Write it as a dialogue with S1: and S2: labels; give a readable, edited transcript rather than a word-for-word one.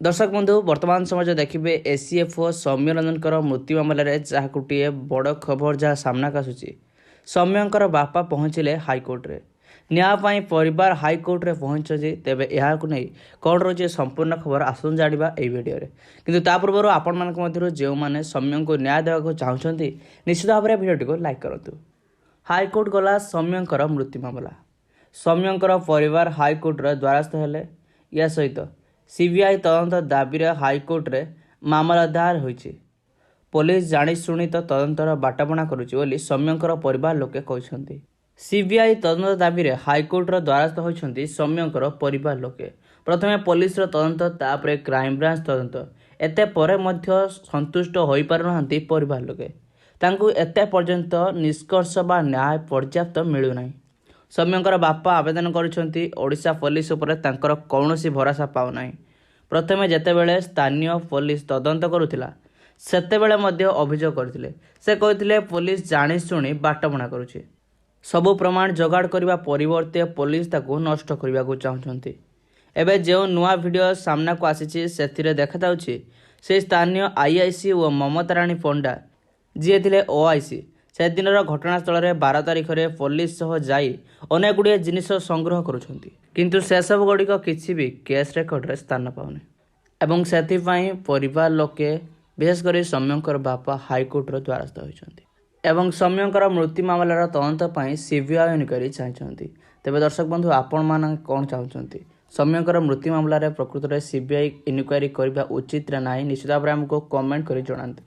S1: दर्शक बंधु वर्तमान समय देखिए एसीएफओ सौम्य रंजन मृत्यु मामलें जहाँ गोटे बड़ खबर जहाँ सामना आसूची सौम्यंकर बापा पहुँचले हाइकोर्ट रे न्याय परिवार हाइकोर्ट रे पहुँचे तेबे यह नहीं कौन रोचे संपूर्ण खबर आसन जाना यही भिडियो किंतु ता पूर्व आपण मध्य जो मैंने सौम्य को न्याय देवा चाहते निश्चित भाव में भिडियो को लाइक करूँ। हाइकोर्ट गला सौम्यंकर मृत्यु मामला सौम्यंकर परिवार हाइकोर्ट रे द्वारस्थ हेले या सहित सीबीआई तदंत दाबी हाइकोर्ट रे मामला दायर होइछि। पुलिस जाणीशुणी तदंतर बाटाबणा करुछि बोली सौम्यंकर परिवार लोके कहते। सीबीआई तदंत दाबी हाइकोर्ट रो द्वारस्थ होइछन्ति सौम्यंकर परिवार लोके। प्रथमे पुलिस रो तदंत तापरे क्राइम ब्रांच तदंत एते परे मध्य संतुष्ट होई पारुनाहांति परिवार लोके। तांकु एते पर्यंत निष्कर्ष बा न्याय पर्याप्त मिलुनाही। सौम्यंकर बापा आवेदन करिसेंति ओडिशा पुलिस उपरे तांकर कौनसी भरोसा पाउनाही। प्रथमे जेतेबेले स्थानीय पुलिस तदंत करुथिला सेतेबेले मध्य अभियोग करथिले। से कहिथिले पुलिस जाणीशुणी बाटबणा करुछि। सबु प्रमाण जोगाड़ करबा परिवर्ते पुलिस ताकू नष्ट करबा को चाहुछंती। एबे जो नुआ वीडियो सामना को आसीछि सेथिरे देखादाउछि से स्थानीय आईआईसी और ममता रानी पंडा जी थिले ओआईसी से दिनर घटनास्थल में 12 तारिख में पुलिस सह जाई अनेक गुड़िए जिनिस संग्रह करुछंती किंतु से सब गुड़िक किसी भी केस रेकर्ड रे स्थान पाउने एवं सेथिपाई परिवार लोके विशेषकर सौम्यंकर बापा हाइकोर्ट रो द्वारस्थ होइछंती एवं सौम्यंकर मृत्यु मामलार तदंत पाई सीबीआई इनक्वारी चाहते। तेबे दर्शक बंधु आपण माने कोन चाहते सौम्यंकर मृत्यु मामलार प्रकृत में सीबीआई इनक्वारी करबा उचित ना नहीं निश्चित भाव में हमको कमेंट कर जणांतु।